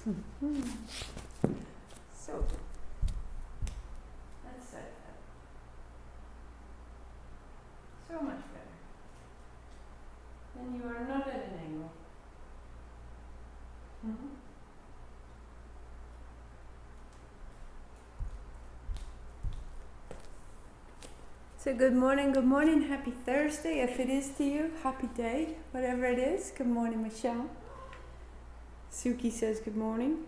Mm-hmm. So, let's set that. So much better. Then you are not at an angle. Mm-hmm. So good morning, happy Thursday, if it is to you, happy day, whatever it is. Good morning, Michelle. Suki says good morning.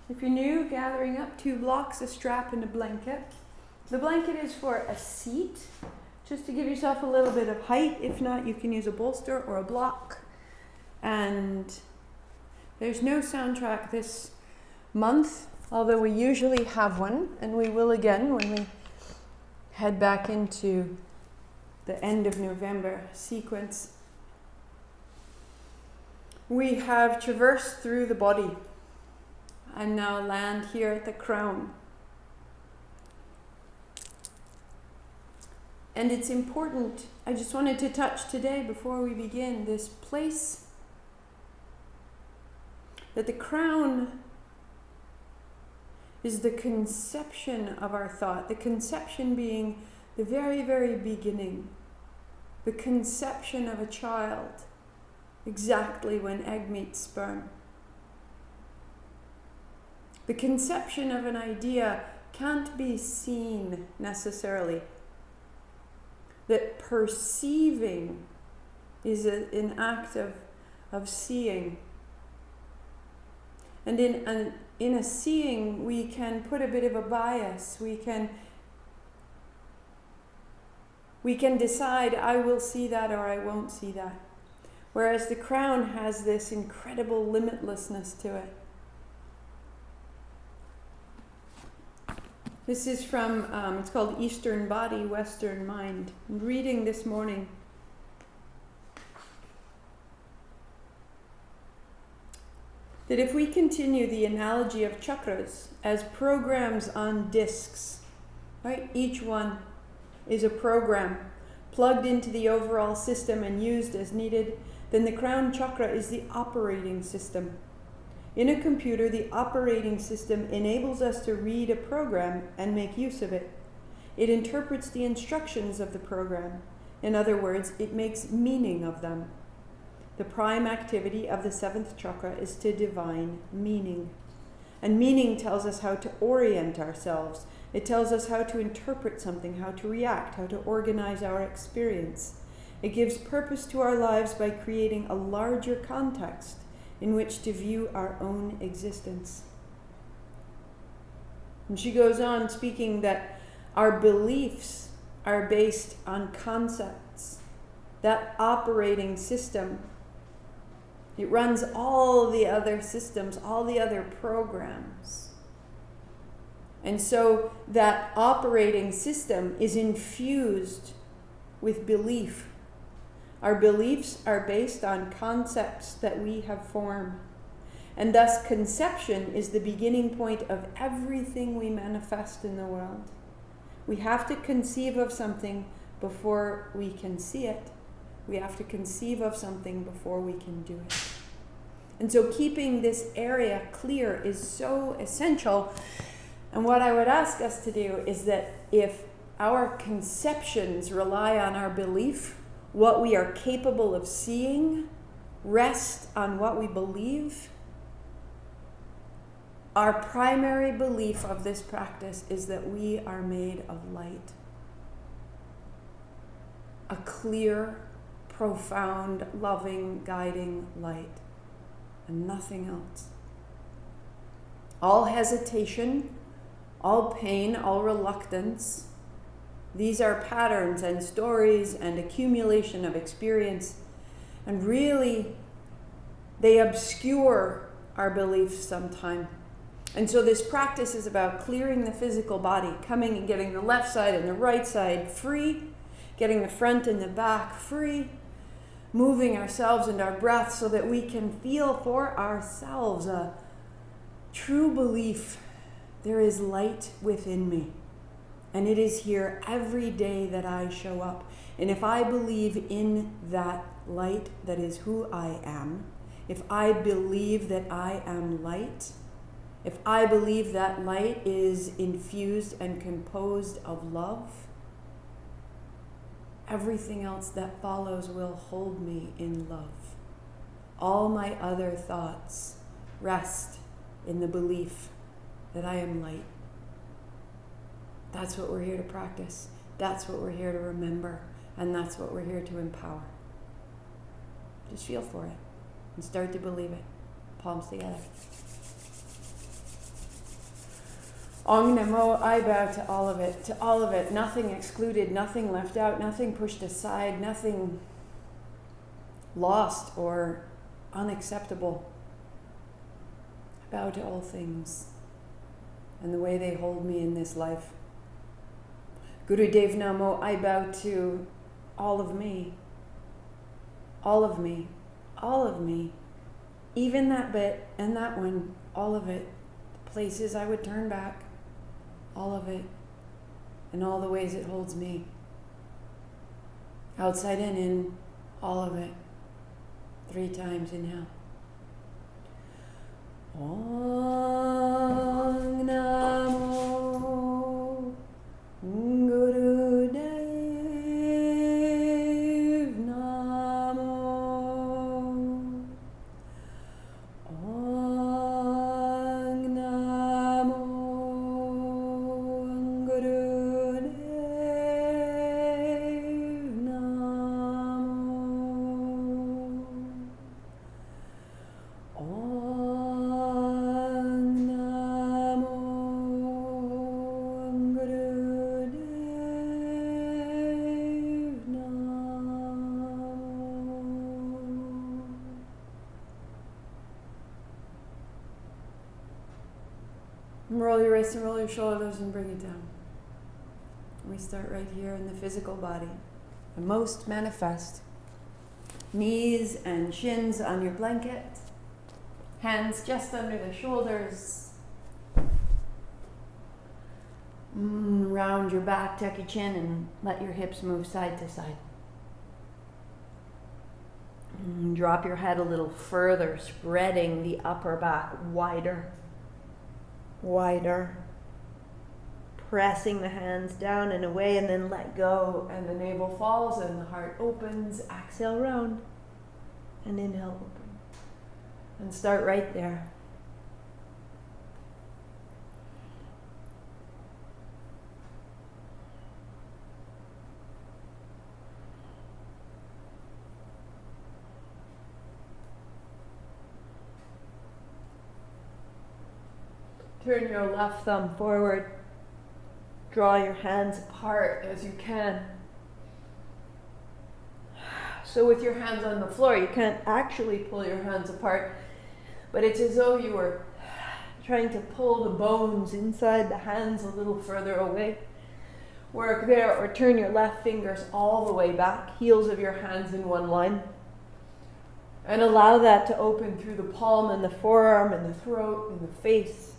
If you're new, gathering up 2 blocks, a strap and a blanket. The blanket is for a seat, just to give yourself a little bit of height. If not, you can use a bolster or a block. And there's no soundtrack this month, although we usually have one, and we will again when we head back into the end of November sequence. We have traversed through the body and now land here at the crown. And it's important, I just wanted to touch today before we begin, this place that the crown is the conception of our thought, the conception being the very, very beginning, the conception of a child, exactly when egg meets sperm. The conception of an idea can't be seen necessarily. That perceiving is an act of seeing. And in a seeing, we can put a bit of a bias. We can decide, I will see that or I won't see that. Whereas the crown has this incredible limitlessness to it. This is from, it's called Eastern Body, Western Mind. I'm reading this morning. That if we continue the analogy of chakras as programs on discs, right? Each one is a program plugged into the overall system and used as needed, then the crown chakra is the operating system. In a computer, the operating system enables us to read a program and make use of it. It interprets the instructions of the program. In other words, it makes meaning of them. The prime activity of the 7th chakra is to divine meaning. And meaning tells us how to orient ourselves. It tells us how to interpret something, how to react, how to organize our experience. It gives purpose to our lives by creating a larger context in which to view our own existence. And she goes on speaking that our beliefs are based on concepts. That operating system, it runs all the other systems, all the other programs. And so that operating system is infused with belief. Our beliefs are based on concepts that we have formed. And thus conception is the beginning point of everything we manifest in the world. We have to conceive of something before we can see it. We have to conceive of something before we can do it. And so keeping this area clear is so essential. And what I would ask us to do is that if our conceptions rely on our belief, what we are capable of seeing rest on what we believe, our primary belief of this practice is that we are made of light. A clear, profound, loving, guiding light, and nothing else. All hesitation, all pain, all reluctance, these are patterns and stories and accumulation of experience, and really they obscure our beliefs sometime. And so this practice is about clearing the physical body, coming and getting the left side and the right side free, getting the front and the back free, moving ourselves and our breath so that we can feel for ourselves a true belief. There is light within me. And it is here every day that I show up. And if I believe in that light that is who I am, if I believe that I am light, if I believe that light is infused and composed of love, everything else that follows will hold me in love. All my other thoughts rest in the belief that I am light. That's what we're here to practice. That's what we're here to remember. And that's what we're here to empower. Just feel for it and start to believe it. Palms together. Ong Namo, I bow to all of it, nothing excluded, nothing left out, nothing pushed aside, nothing lost or unacceptable. I bow to all things and the way they hold me in this life. Gurudev Namo, I bow to all of me, all of me, all of me, even that bit and that one, all of it, the places I would turn back, all of it, and all the ways it holds me. Outside and in, all of it. 3 times, inhale. Om Namo Gurudev Namo. Om Namo Gurudev Namo. Roll your wrists and roll your shoulders and bring it down. We start right here in the physical body. The most manifest. Knees and shins on your blanket. Hands just under the shoulders. Round your back, tuck your chin, and let your hips move side to side. Drop your head a little further, spreading the upper back wider. Wider, pressing the hands down and away, and then let go, and the navel falls and the heart opens. Exhale round and inhale open, and start right there. Turn your left thumb forward. Draw your hands apart as you can. So with your hands on the floor, you can't actually pull your hands apart, but it's as though you were trying to pull the bones inside the hands a little further away. Work there, or turn your left fingers all the way back, heels of your hands in one line. And allow that to open through the palm and the forearm and the throat and the face.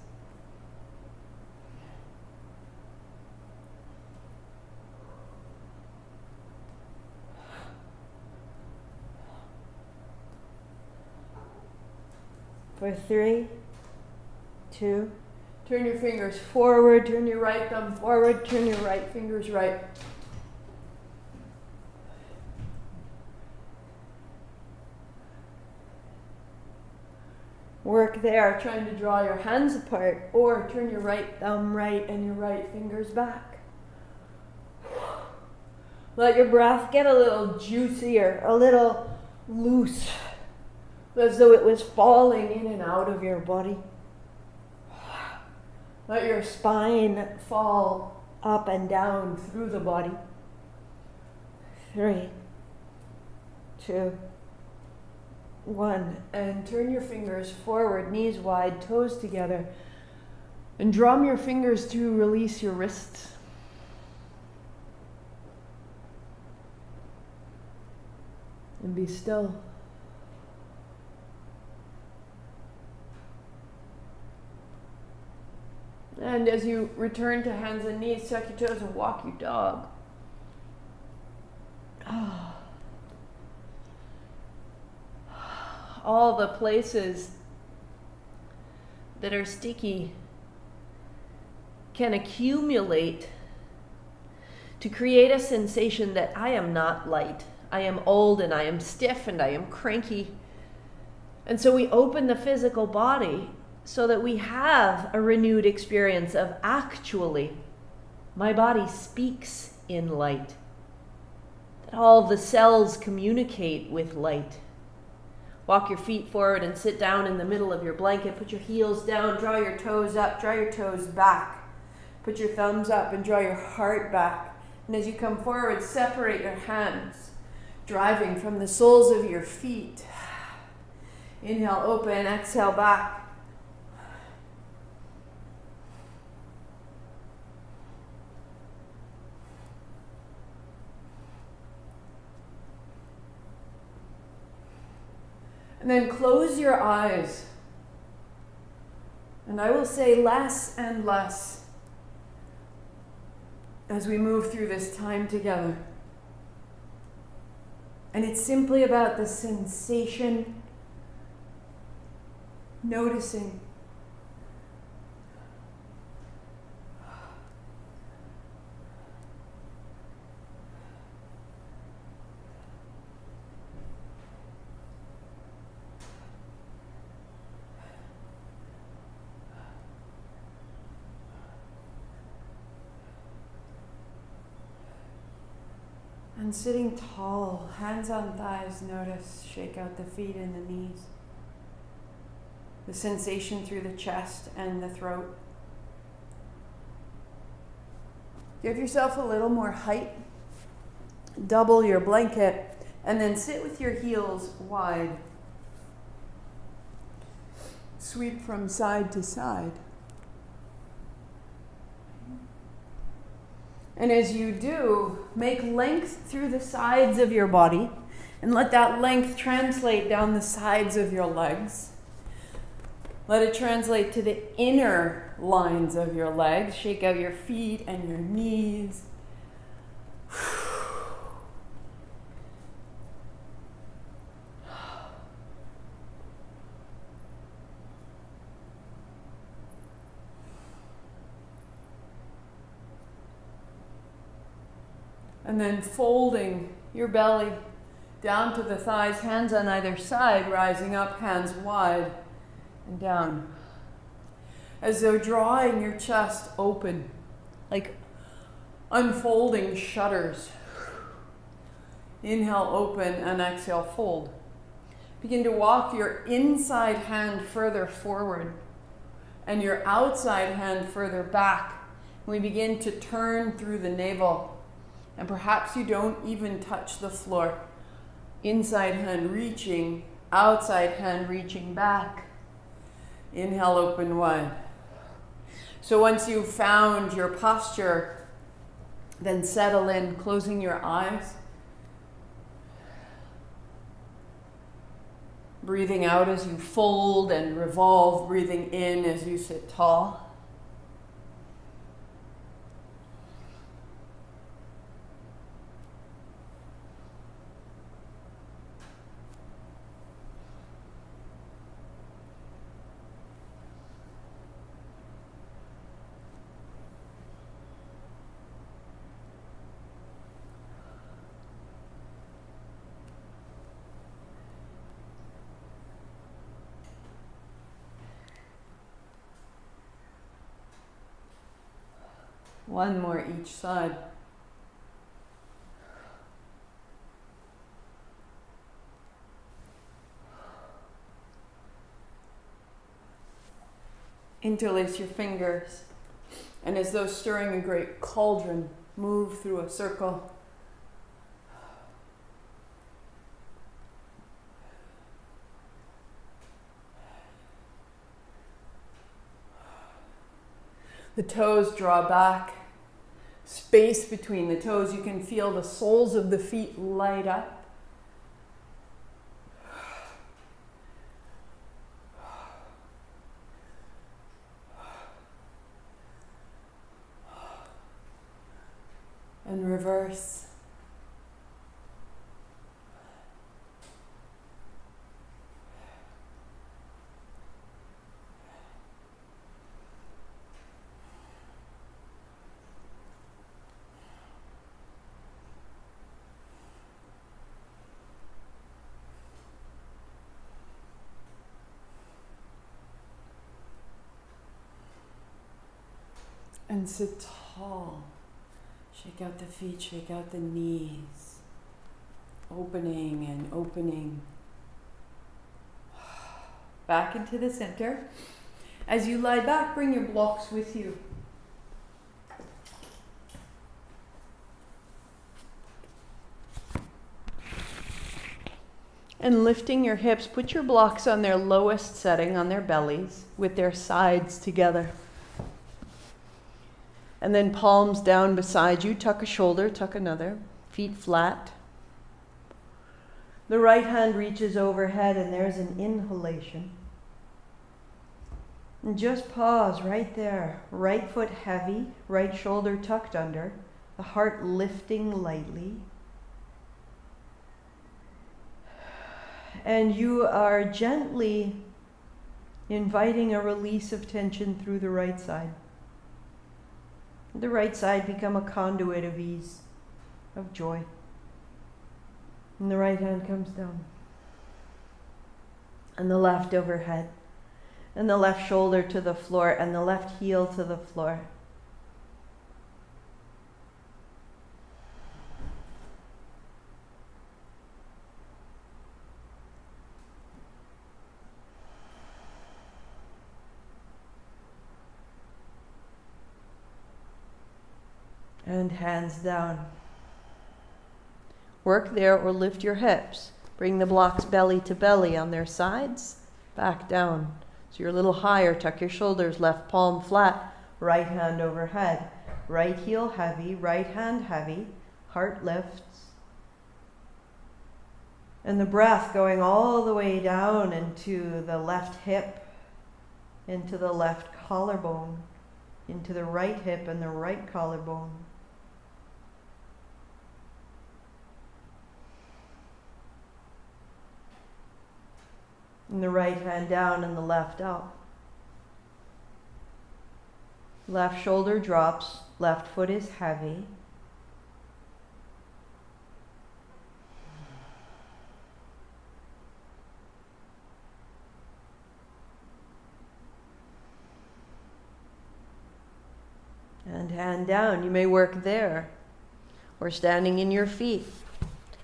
For 3, 2, turn your fingers forward, turn your right thumb forward, turn your right fingers right. Work there, trying to draw your hands apart, or turn your right thumb right and your right fingers back. Let your breath get a little juicier, a little loose, as though it was falling in and out of your body. Let your spine fall up and down through the body. 3, 2, 1. And turn your fingers forward, knees wide, toes together. And drum your fingers to release your wrists. And be still. And as you return to hands and knees, tuck your toes and walk your dog. all the places that are sticky can accumulate to create a sensation that I am not light. I am old and I am stiff and I am cranky. And so we open the physical body so that we have a renewed experience of actually, my body speaks in light. That all the cells communicate with light. Walk your feet forward and sit down in the middle of your blanket. Put your heels down, draw your toes up, draw your toes back. Put your thumbs up and draw your heart back. And as you come forward, separate your hands, driving from the soles of your feet. Inhale, open, exhale, back. And then close your eyes. And I will say less and less as we move through this time together. And it's simply about the sensation, noticing. And sitting tall, hands on thighs, notice, shake out the feet and the knees. The sensation through the chest and the throat. Give yourself a little more height. Double your blanket and then sit with your heels wide. Sweep from side to side. And as you do, make length through the sides of your body and let that length translate down the sides of your legs. Let it translate to the inner lines of your legs. Shake out your feet and your knees. And then folding your belly down to the thighs, hands on either side, rising up, hands wide and down. As though drawing your chest open, like unfolding shutters. Inhale, open, and exhale, fold. Begin to walk your inside hand further forward and your outside hand further back. We begin to turn through the navel. And perhaps you don't even touch the floor. Inside hand reaching, outside hand reaching back. Inhale, open wide. So once you've found your posture, then settle in, closing your eyes. Breathing out as you fold and revolve, breathing in as you sit tall. One more each side. Interlace your fingers, and as though stirring a great cauldron, move through a circle. The toes draw back. Space between the toes. You can feel the soles of the feet light up. And reverse. And sit tall. Shake out the feet, shake out the knees. Opening and opening. Back into the center. As you lie back, bring your blocks with you. And lifting your hips, put your blocks on their lowest setting, on their bellies, with their sides together. And then palms down beside you, tuck a shoulder, tuck another, feet flat. The right hand reaches overhead and there's an inhalation. And just pause right there. Right foot heavy, right shoulder tucked under, the heart lifting lightly. And you are gently inviting a release of tension through the right side. The right side become a conduit of ease, of joy. And the right hand comes down. And the left overhead. And the left shoulder to the floor, and the left heel to the floor. And hands down. Work there or lift your hips. Bring the blocks belly to belly on their sides. Back down. So you're a little higher. Tuck your shoulders. Left palm flat. Right hand overhead. Right heel heavy. Right hand heavy. Heart lifts. And the breath going all the way down into the left hip. Into the left collarbone. Into the right hip and the right collarbone. And the right hand down and the left up. Left shoulder drops, left foot is heavy. And hand down. You may work there or standing in your feet.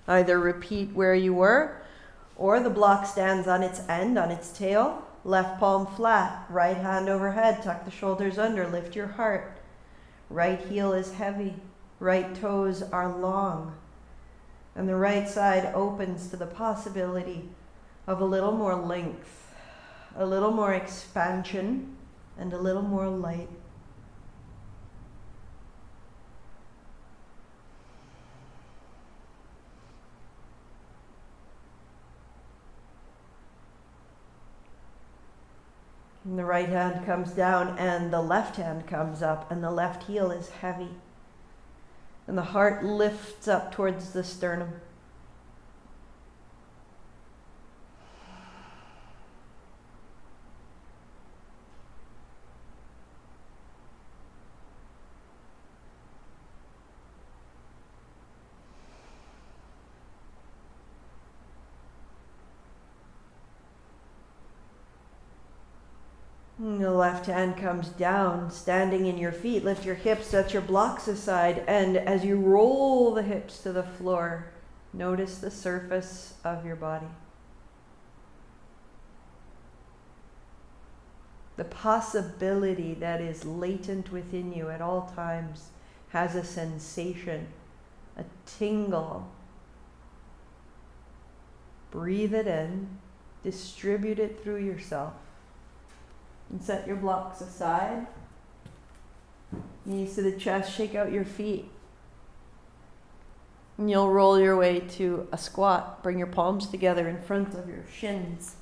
Either repeat where you were, or the block stands on its end, on its tail, left palm flat, right hand overhead, tuck the shoulders under, lift your heart. Right heel is heavy, right toes are long, and the right side opens to the possibility of a little more length, a little more expansion, and a little more light. And the right hand comes down and the left hand comes up and the left heel is heavy. And the heart lifts up towards the sternum. And the left hand comes down, standing in your feet. Lift your hips, set your blocks aside, and as you roll the hips to the floor, notice the surface of your body. The possibility that is latent within you at all times has a sensation, a tingle. Breathe it in, distribute it through yourself. And set your blocks aside. Knees to the chest, shake out your feet. And you'll roll your way to a squat. Bring your palms together in front of your shins.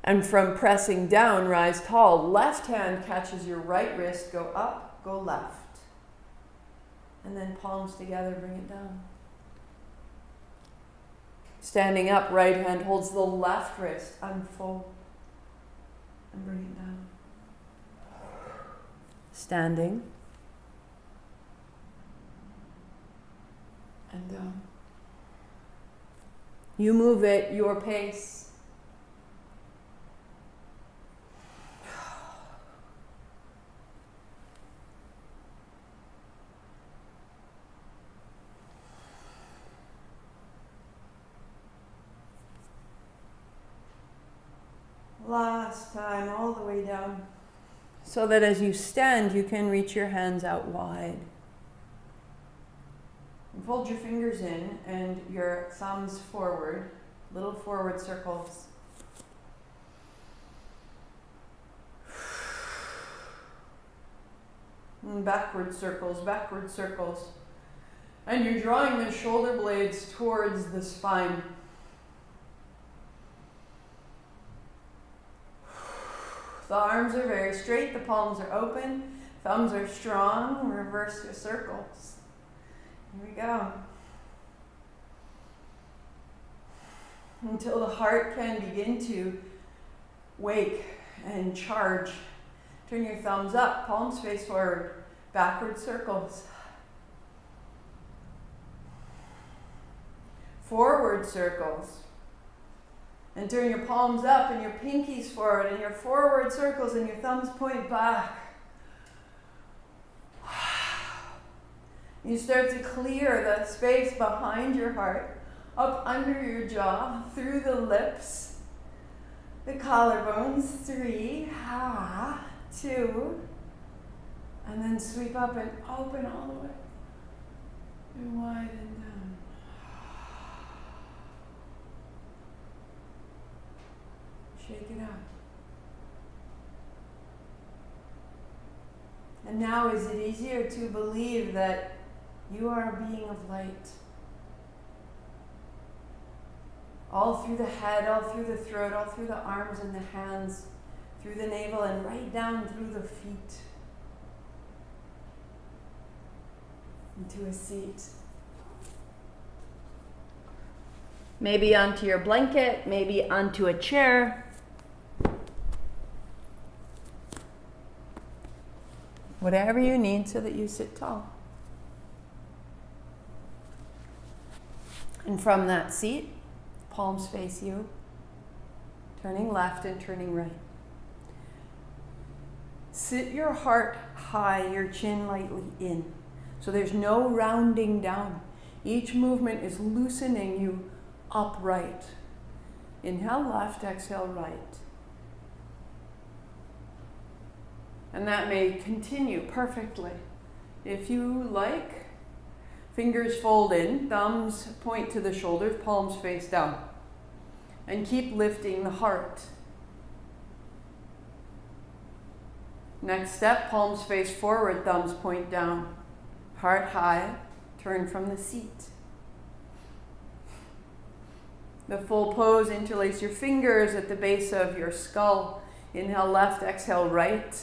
And from pressing down, rise tall. Left hand catches your right wrist, go up, go left. And then palms together, bring it down. Standing up, right hand holds the left wrist, unfold, and bring it down. Standing, and down. You move at your pace. Last time, all the way down. So that as you stand, you can reach your hands out wide. And fold your fingers in and your thumbs forward, little forward circles. And backward circles, backward circles. And you're drawing the shoulder blades towards the spine. The arms are very straight, the palms are open, thumbs are strong, reverse your circles. Here we go. Until the heart can begin to wake and charge. Turn your thumbs up, palms face forward, backward circles. Forward circles. And turn your palms up and your pinkies forward and your forward circles and your thumbs point back. You start to clear the space behind your heart, up under your jaw, through the lips, the collarbones. 3, 2, and then sweep up and open all the way and widen down. Shake it out. And now, is it easier to believe that you are a being of light? All through the head, all through the throat, all through the arms and the hands, through the navel and right down through the feet. Into a seat. Maybe onto your blanket, maybe onto a chair. Whatever you need so that you sit tall. And from that seat, palms face you, turning left and turning right. Sit your heart high, your chin lightly in. So there's no rounding down. Each movement is loosening you upright. Inhale left, exhale right. And that may continue perfectly. If you like, fingers fold in, thumbs point to the shoulders, palms face down. And keep lifting the heart. Next step, palms face forward, thumbs point down. Heart high, turn from the seat. The full pose, interlace your fingers at the base of your skull. Inhale left, exhale right.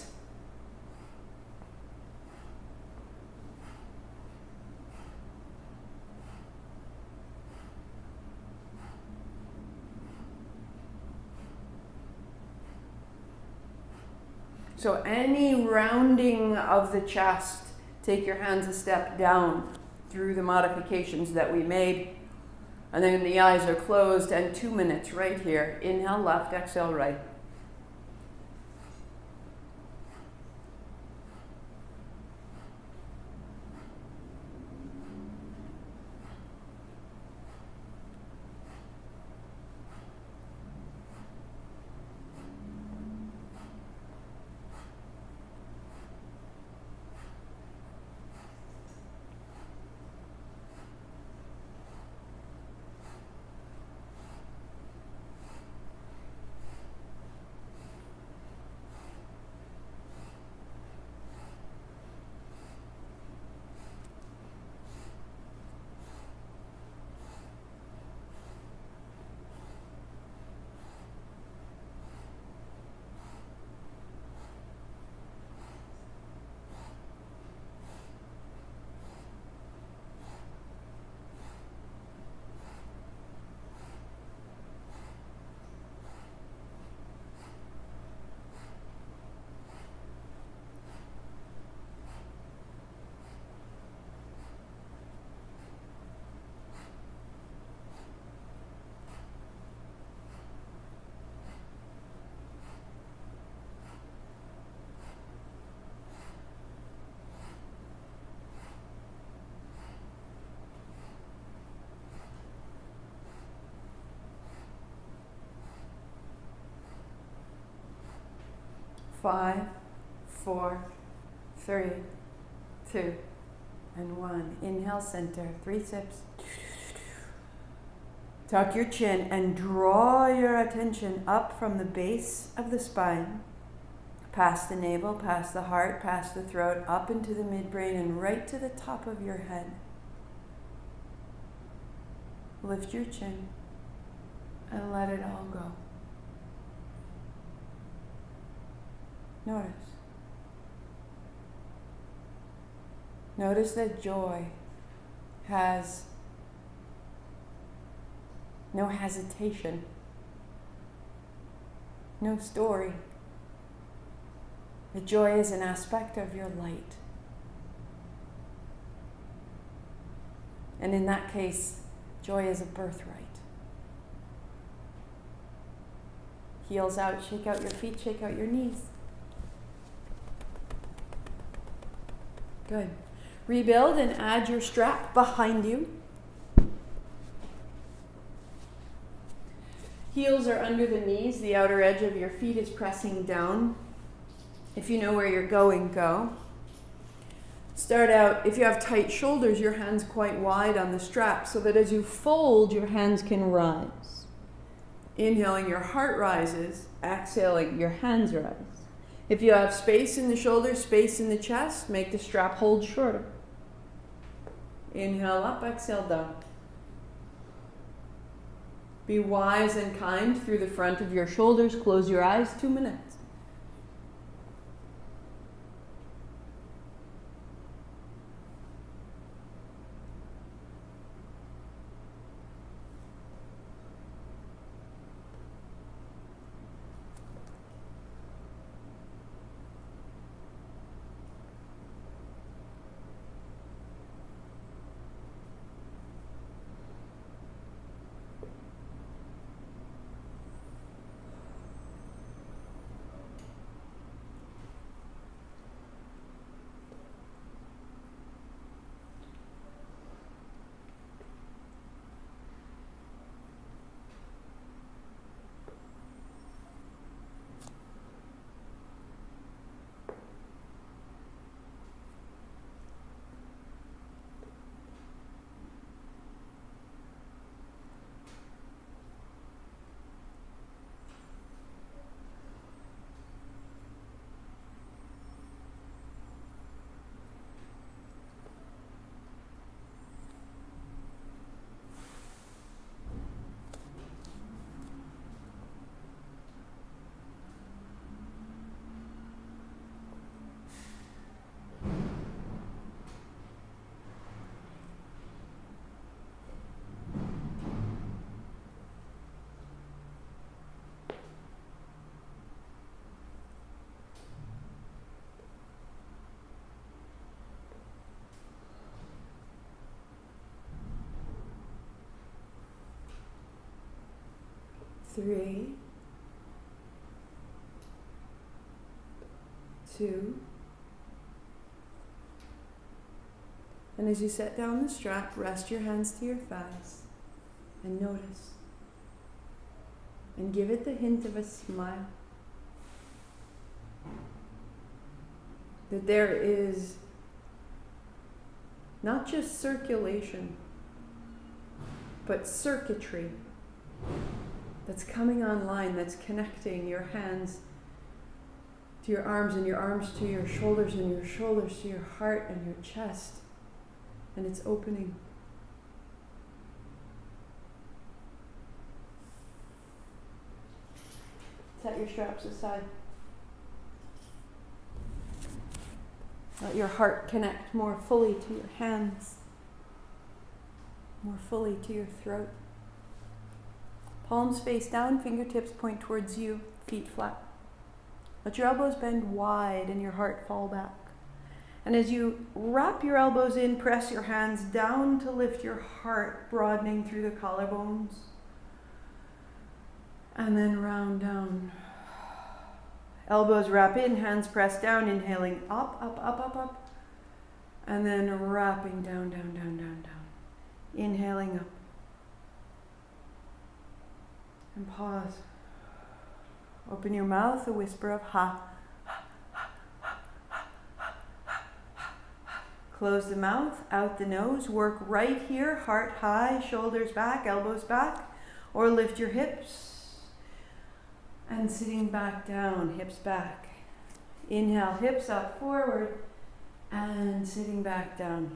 So any rounding of the chest, take your hands a step down through the modifications that we made. And then the eyes are closed and 2 minutes right here. Inhale left, exhale right. 5, 4, 3, 2, and 1. Inhale, center. 3 sips. Tuck your chin and draw your attention up from the base of the spine, past the navel, past the heart, past the throat, up into the midbrain, and right to the top of your head. Lift your chin and let it all go. Notice. Notice that joy has no hesitation, no story. The joy is an aspect of your light. And in that case, joy is a birthright. Heels out, shake out your feet, shake out your knees. Good. Rebuild and add your strap behind you. Heels are under the knees. The outer edge of your feet is pressing down. If you know where you're going, go. Start out, if you have tight shoulders, your hands quite wide on the strap so that as you fold, your hands can rise. Inhaling, your heart rises. Exhaling, your hands rise. If you have space in the shoulders, space in the chest, make the strap hold shorter. Inhale up, exhale down. Be wise and kind through the front of your shoulders. Close your eyes, 2 minutes. Three, 2, and as you set down the strap, rest your hands to your thighs and notice. And give it the hint of a smile. That there is not just circulation, but circuitry that's coming online, that's connecting your hands to your arms and your arms to your shoulders and your shoulders to your heart and your chest. And it's opening. Set your straps aside. Let your heart connect more fully to your hands, more fully to your throat. Palms face down, fingertips point towards you, feet flat. Let your elbows bend wide and your heart fall back. And as you wrap your elbows in, press your hands down to lift your heart, broadening through the collarbones. And then round down. Elbows wrap in, hands press down, inhaling up, up, up, up, up. And then wrapping down, down, down, down, down. Inhaling up. And pause. Open your mouth, a whisper of ha, ha. Close the mouth, out the nose. Work right here, heart high, shoulders back, elbows back. Or lift your hips. And sitting back down, hips back. Inhale, hips up, forward. And sitting back down.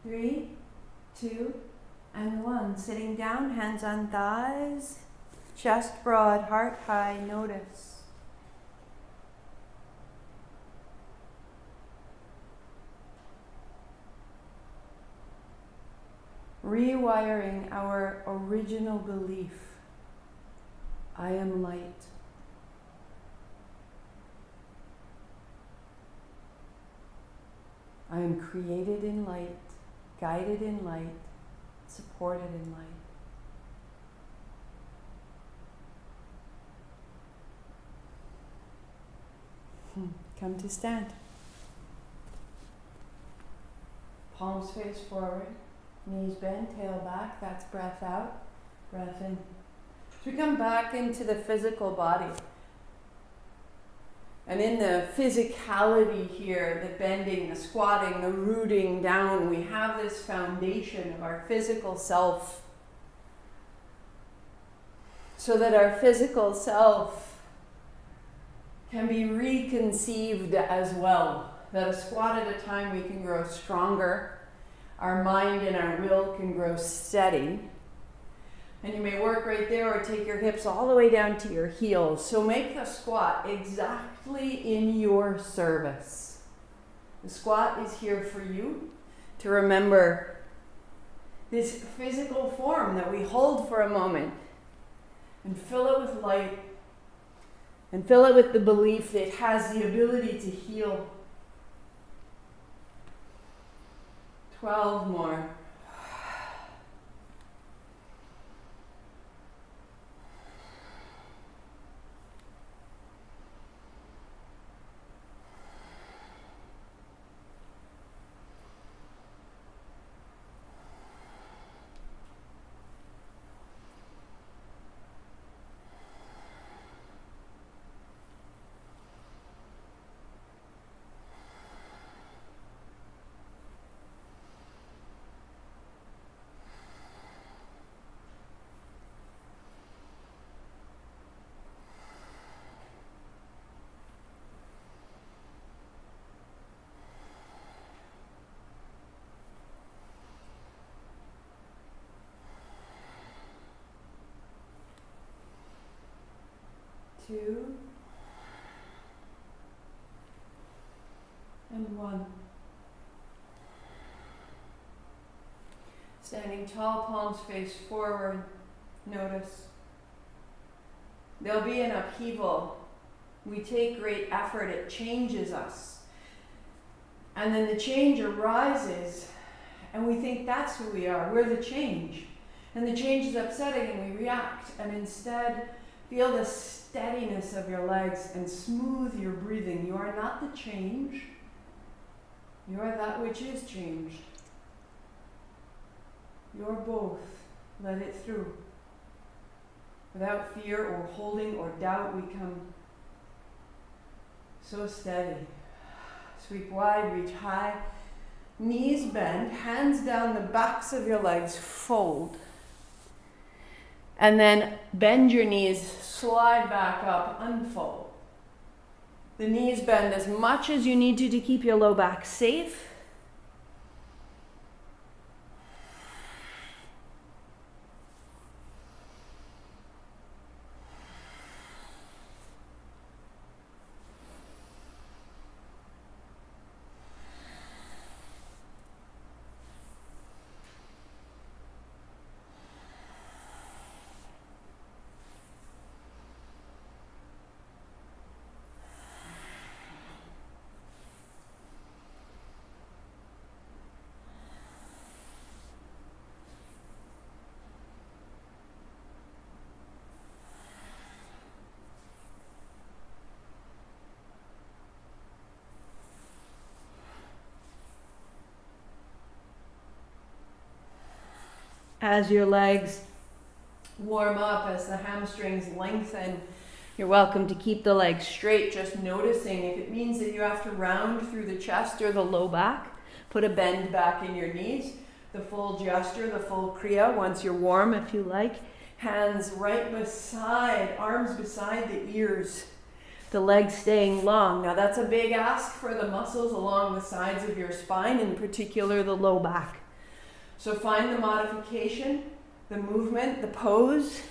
Three, two, and one. Sitting down, hands on thighs, chest broad, heart high, notice. Rewiring our original belief. I am light. I am created in light, guided in light, supported in light. Come to stand. Palms face forward, knees bent, tail back. That's breath out, breath in. As we come back into the physical body, and in the physicality here, the bending, the squatting, the rooting down, we have this foundation of our physical self. So that our physical self can be reconceived as well. That a squat at a time we can grow stronger. Our mind and our will can grow steady. And you may work right there or take your hips all the way down to your heels. So make the squat exactly in your service. The squat is here for you to remember this physical form that we hold for a moment and fill it with light and fill it with the belief that it has the ability to heal. 12 more. Two, and one. Standing tall, palms face forward, notice. There'll be an upheaval. We take great effort, it changes us. And then the change arises, and we think that's who we are. We're the change. And the change is upsetting, and we react. And instead, feel the steadiness of your legs and smooth your breathing. You are not the change. You are that which is changed. You're both. Let it through. Without fear or holding or doubt, we come so steady, Sweep wide, reach high. Knees bend, hands down the backs of your legs, fold. And then bend your knees, slide back up, unfold. The knees bend as much as you need to keep your low back safe. As your legs warm up, as the hamstrings lengthen, you're welcome to keep the legs straight, just noticing if it means that you have to round through the chest or the low back, put a bend back in your knees, the full gesture, the full kriya, once you're warm if you like. Hands right beside, arms beside the ears, the legs staying long. Now that's a big ask for the muscles along the sides of your spine, in particular the low back. So find the modification, the movement, the pose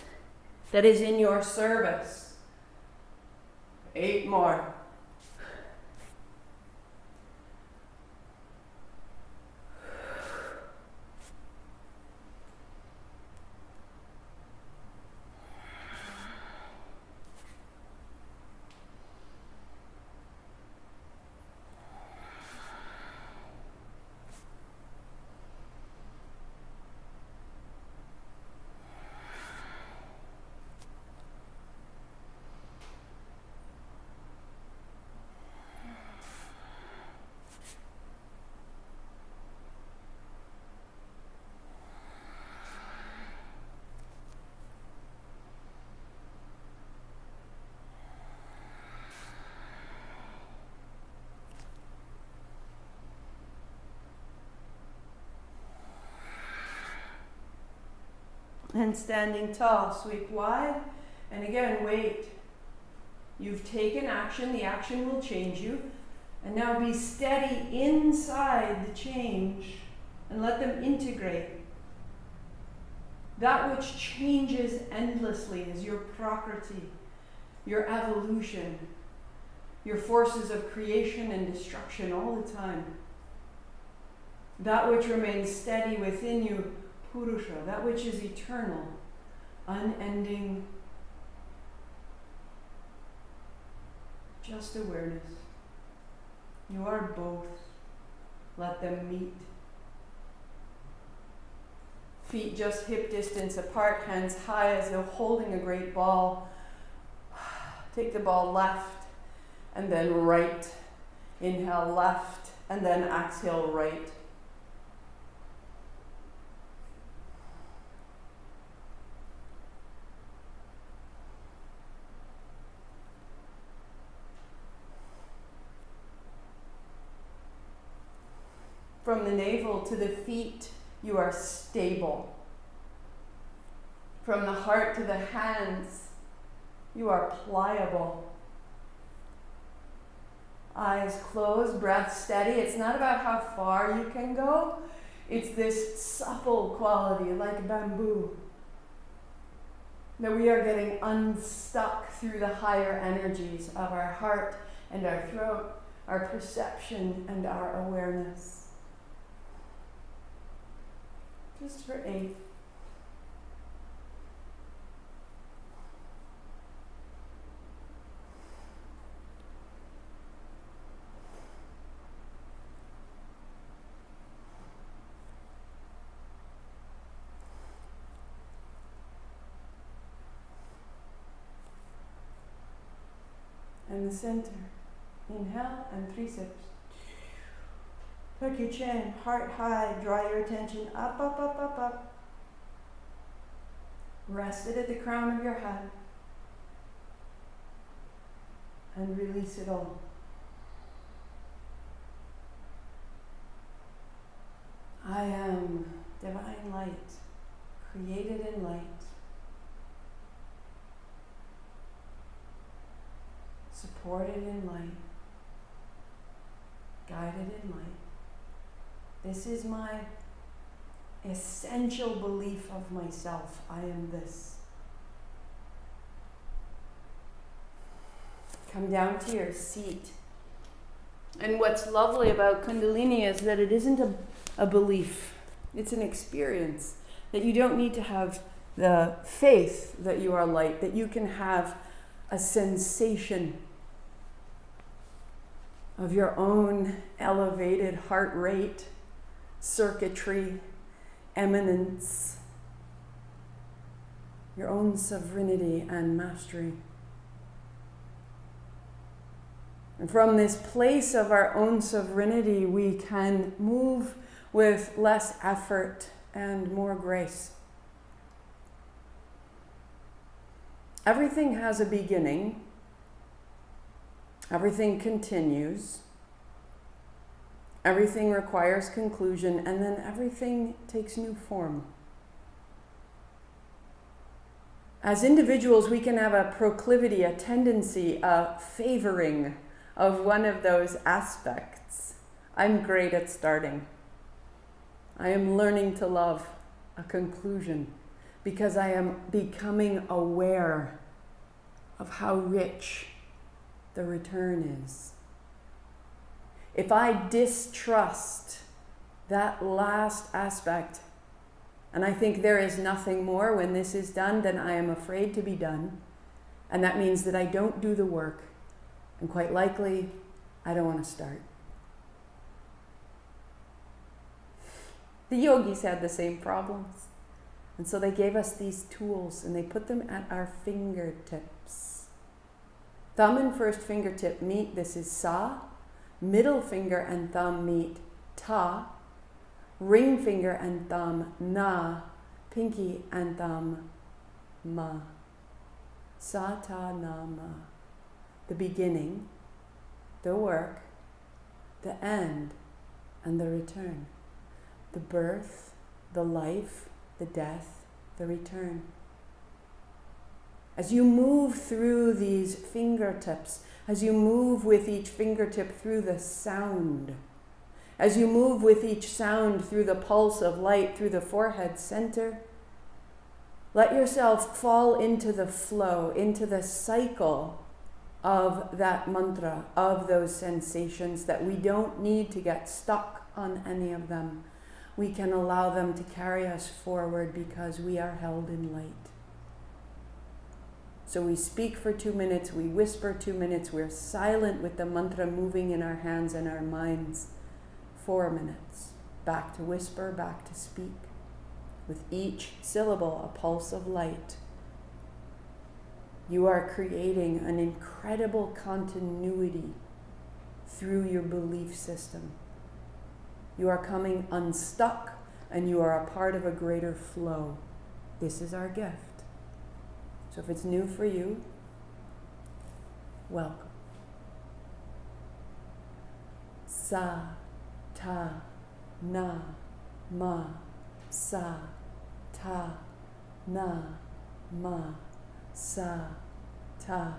that is in your service. 8 more. And standing tall, sweep wide, and again, wait. You've taken action, the action will change you, and now be steady inside the change and let them integrate. That which changes endlessly is your prakriti, your evolution, your forces of creation and destruction all the time. That which remains steady within you, Purusha, that which is eternal, unending, just awareness. You are both. Let them meet. Feet just hip distance apart, hands high as though holding a great ball. Take the ball left and then right. Inhale left and then exhale right. From the navel to the feet, you are stable. From the heart to the hands, you are pliable. Eyes closed, breath steady. It's not about how far you can go. It's this supple quality, like bamboo, that we are getting unstuck through the higher energies of our heart and our throat, our perception and our awareness. Just for 8. And the center. Inhale and 3 sips. Tuck your chin, heart high, draw your attention up, up, up, up, up. Rest it at the crown of your head. And release it all. I am divine light, created in light, supported in light, guided in light. This is my essential belief of myself. I am this. Come down to your seat. And what's lovely about Kundalini is that it isn't a belief. It's an experience. That you don't need to have the faith that you are light. That you can have a sensation of your own elevated heart rate, circuitry, eminence, your own sovereignty and mastery. And from this place of our own sovereignty, we can move with less effort and more grace. Everything has a beginning. Everything continues. Everything requires conclusion, and then everything takes new form. As individuals, we can have a proclivity, a tendency, a favoring of one of those aspects. I'm great at starting. I am learning to love a conclusion because I am becoming aware of how rich the return is. If I distrust that last aspect, and I think there is nothing more when this is done, then I am afraid to be done. And that means that I don't do the work. And quite likely, I don't want to start. The yogis had the same problems. And so they gave us these tools and they put them at our fingertips. Thumb and first fingertip meet, this is sa. Middle finger and thumb meet, ta. Ring finger and thumb, na. Pinky and thumb, ma. Sa, ta, na, ma. The beginning, the work, the end, and the return. The birth, the life, the death, the return. As you move through these fingertips, as you move with each fingertip through the sound, as you move with each sound through the pulse of light, through the forehead center, let yourself fall into the flow, into the cycle of that mantra, of those sensations, that we don't need to get stuck on any of them. We can allow them to carry us forward because we are held in light. So we speak for 2 minutes, we whisper 2 minutes, we're silent with the mantra moving in our hands and our minds. 4 minutes. Back to whisper, back to speak. With each syllable, a pulse of light. You are creating an incredible continuity through your belief system. You are coming unstuck and you are a part of a greater flow. This is our gift. So if it's new for you, welcome. Sa, ta, na, ma. Sa, ta, na, ma. Sa, ta,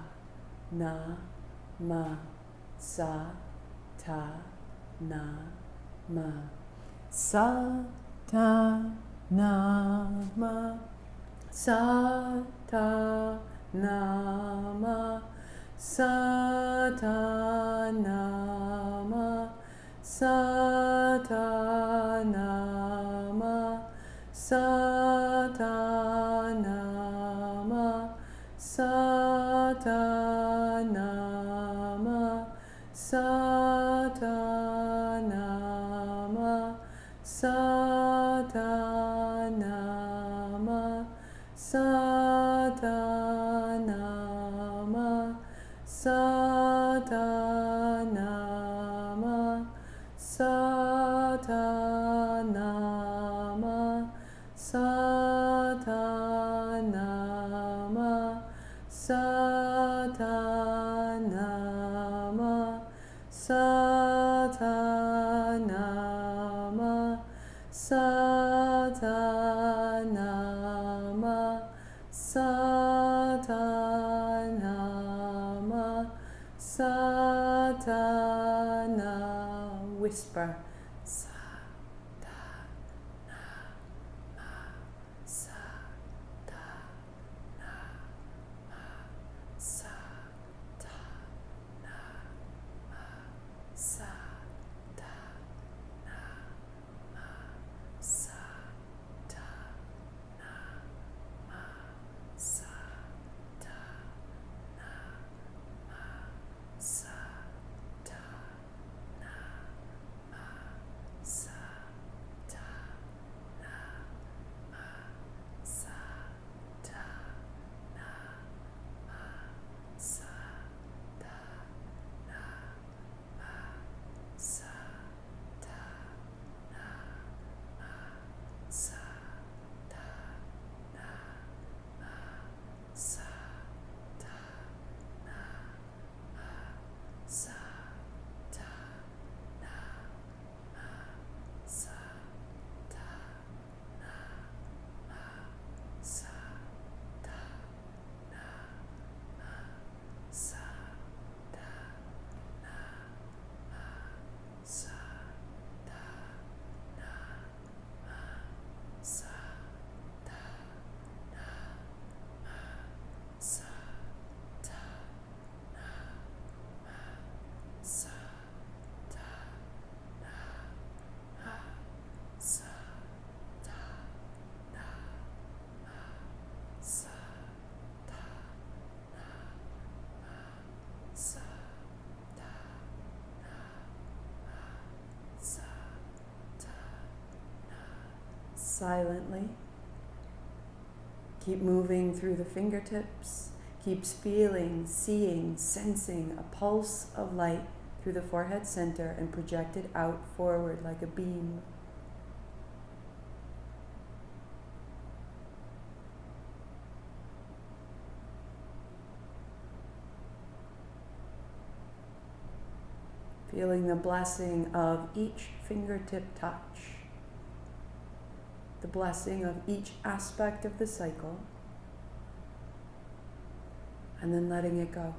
na, ma. Sa, ta, na, ma. Sa, ta, na, ma. Sa, ta, na, ma. Sa, ta, na, ma. Sa, ta, na, ma. Sa, ta, na, ma. Sa, ta, na, ma. Sa, ta, na, ma. Sa, ta, na, ma. Sa, ta, na, ma. Sa, ta, na, ma. Sa, ta, na, ma. Sa, ta, na, ma. Sa, ta, na, ma. Sa, ta, na, ma. Sa, Satana, whisper. Silently, keep moving through the fingertips, keep feeling, seeing, sensing a pulse of light through the forehead center and project it out forward like a beam. Feeling the blessing of each fingertip touch, the blessing of each aspect of the cycle, and then letting it go.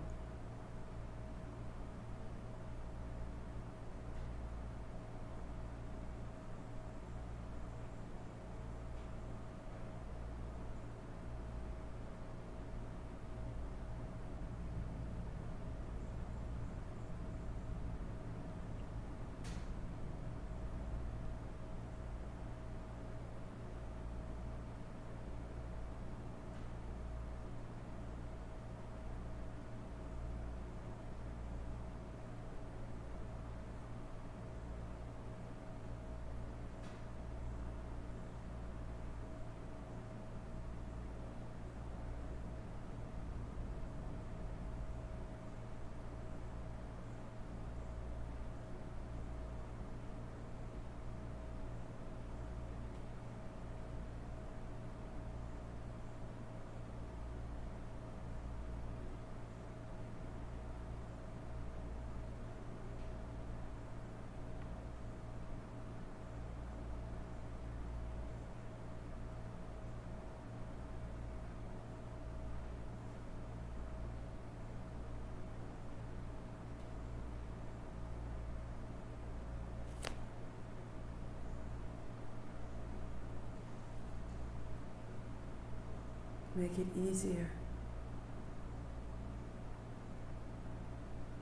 Make it easier,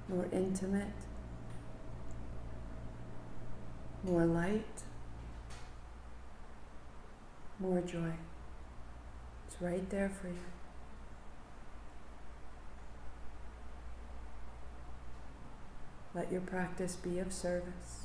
more intimate, more light, more joy. It's right there for you. Let your practice be of service.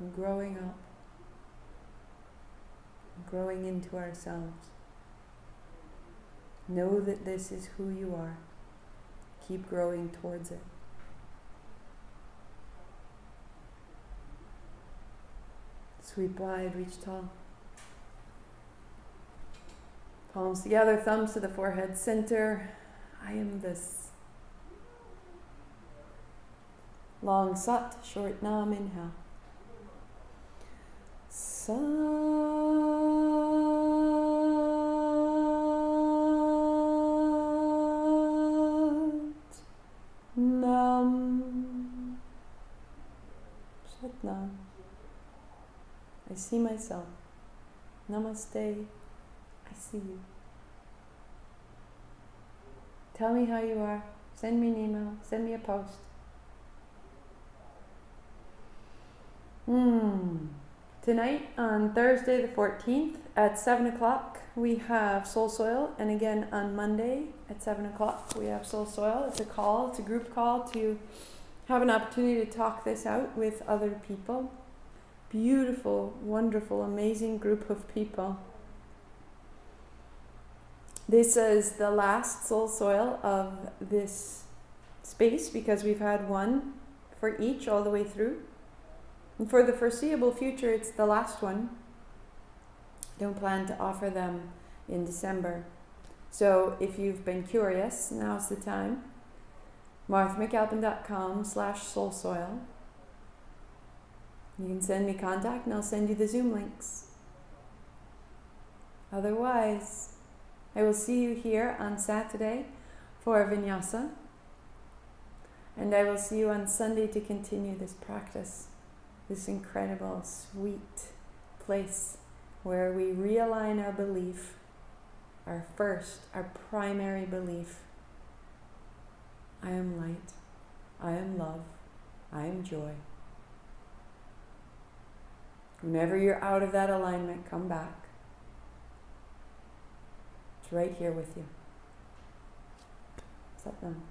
and growing up, and growing into ourselves. Know that this is who you are. Keep growing towards it. Sweep wide, reach tall. Palms together, thumbs to the forehead center. I am this. Long sat, short nam, inhale. Sat nam. Sat nam. I see myself. Namaste. I see you. Tell me how you are. Send me an email. Send me a post. Tonight, on Thursday the 14th at 7 o'clock, we have Soul Soil. And again, on Monday at 7 o'clock, we have Soul Soil. It's a call, it's a group call to have an opportunity to talk this out with other people. Beautiful, wonderful, amazing group of people. This is the last Soul Soil of this space because we've had one for each all the way through. And for the foreseeable future, it's the last one. Don't plan to offer them in December. So if you've been curious, now's the time. marthamcalpin.com/soulsoil. You can send me contact and I'll send you the Zoom links. Otherwise, I will see you here on Saturday for Vinyasa. And I will see you on Sunday to continue this practice. This incredible, sweet place where we realign our belief, our primary belief. I am light, I am love, I am joy. Whenever you're out of that alignment, come back. It's right here with you. Satnam.